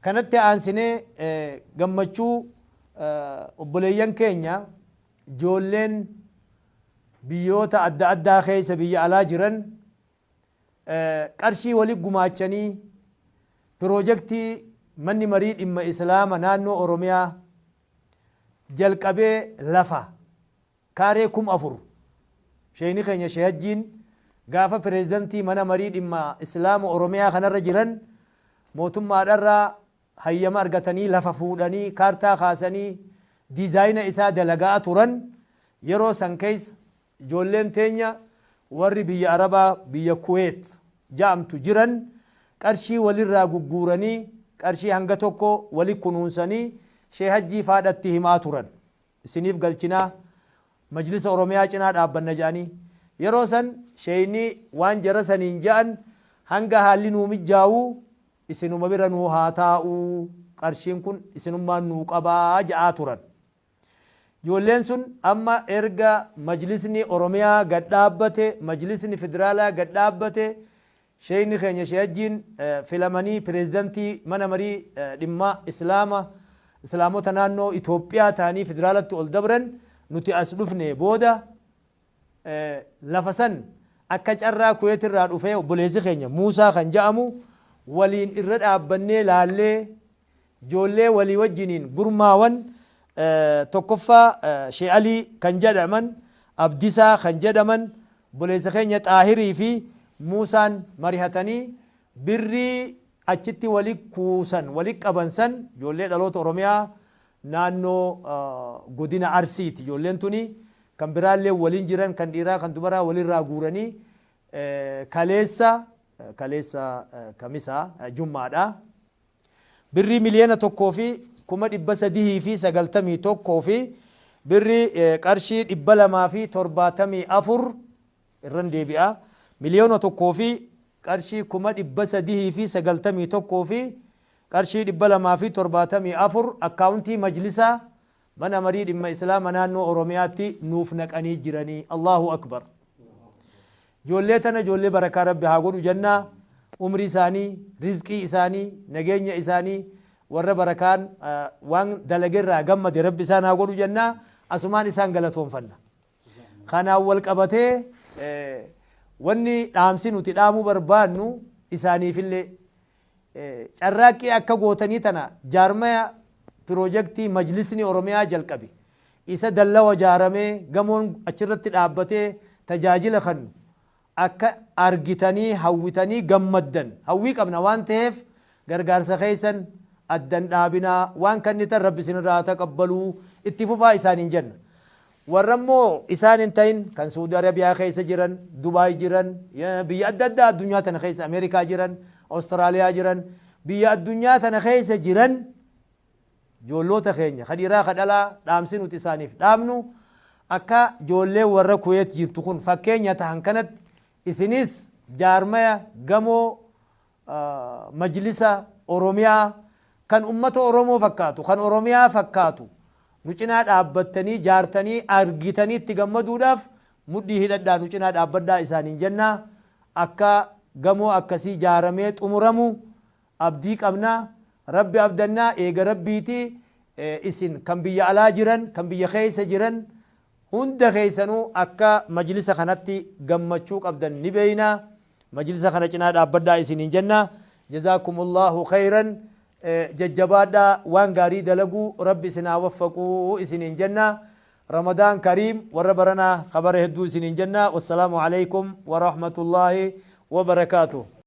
كانت أنسنة جمّتشو obboleeyyan keenya ijoolleen biyyoota adda addaa keessa biyya alaa jiran qarshii wali gumaachanii piroojeektii manni marii dhimma islaama naannoo oromiyaa jalqabee lafa kaaree 4,000 sheeyni keenya sheehajjiin gaafa pireezidantii mana marii dhimma islaama oromiyaa kanarra jiran mootummaadharraa hayyama argatanii lafa fuudhanii kaartaa kaasanii diizaayina isaa dalagaa turan yeroo san keessa ijoolleen teenya warri biyya arabaa biyya kuweet jaamtu jiran qarshii walirraa gugguuranii qarshii hanga tokko wali kunuunsanii sheehajjii faadhatti himaa turan isiniif galchinaa majlisa oromiyaa cinaa dhaabbanna jedhanii yeroo san sheeyni waan jara saniin ja'an hanga haalli nuu mijaa'uu isinuma bira nuu haa taa'uu qarshiin kun isinummaan nuu qabaa ja'aa turan ijoolleen sun amma erga majlisni oromiyaa gad dhaabbate majlisni federaalaa gad dhaabbate sheeyni keenya sheehajjiin filamanii pireezidantii mana marii dhimma islaamota naannoo Itoophiyaa ta'anii federaalatti ol dabran nuti as dhufne booda lafa san akka carraa kuweetirraa dhufee obboleessi keenya Muusaa kan ja'amu waliin irra dhaabbannee laallee ijoollee walii wajjiniin gurmaawan tokkoffaa Sheekh Alii kan jedhaman Abdisaa kan jedhaman obboleessa keenya Xaahirii fi Muusaan marihatanii birrii achitti wali kuusan wali qabansan ijoollee dhaloota Oromiyaa naannoo godina Arsiiti ijoolleen tuni kan biraallee waliin jiran kan dhiiraa kan dubaraa walirraa guuranii kaleessa kamisaa jummaadha birrii miliyoona 1,391 fi birrii qarshii 274 irran deebi'a miliyoona 1 fi qarshii 391 fi qarshii 274 akkaawuntii majlisaa mana marii dhimma islaama naannoo oromiyaatti nuuf naqanii jiranii Allahu akbar ijoollee tana ijoollee barakaa rabbi haa godhu jennaa umrii isaanii rizqii isaanii nageenya isaanii warra barakaan waan dalagerraa gammade rabbi isaan haa godhu jennaa asumaan isaan galatoonfanna kanaan wal qabatee wanni dhaamsi nuti dhaamuu barbaannu isaaniifillee carraaqqii akka gootanii tana jaarmaya piroojeektii majlisni oromiyaa jalqabe isa dallawa jaaramee gamoon achirratti dhaabbatee tajaajila kannu akka argitanii hawwitanii gammaddan hawwii qabna waan ta'eef gargaarsa keessan addan dhaabinaa waan kannitan rabbi isinirraa taqabbaluu itti fufaa isaaniin jenna warrammoo isaan hin ta'in kan Suudi Arabiyaa keessa jiran Dubaay jiran biyya adda addaa addunyaa tana keessa Ameerikaa jiran Awustiraaliyaa jiran biyya addunyaa tana keessa jiran ijoolloota keenya kadhiiraa kadhalaa dhaamsi nuti isaaniif dhaamnu akka ijoollee warra Kuweet jirtu kun fakkeenya tahan kanatti isinis jaarmaya gamoo majlisa oromiyaa kan ummata oromoo fakkaatu kan oromiyaa fakkaatu nu cinaa dhaabbattanii jaartanii argitanii itti gammaduudhaaf mudhii hidhadhaa nu cinaa dhaabbadhaa isaaniin jennaa akka gamoo akkasii jaaramee xumuramu abdii qabnaa rabbi abdannaa eega rabbiiti isin kan biyya alaa jiran kan biyya keessa jiran hunda keessanuu akka majlisa kanatti gammachuu qabdan ni beeyna majlisa kana cinaa dhaabbadhaa isiniin jenna jazaakumullahu khayran jajjabaadhaa waan gaarii dalaguu rabbi isinaa waffaquu isiniin jenna رمضان كريم وربنا خبر هدو سنين جنة والسلام عليكم ورحمة الله وبركاته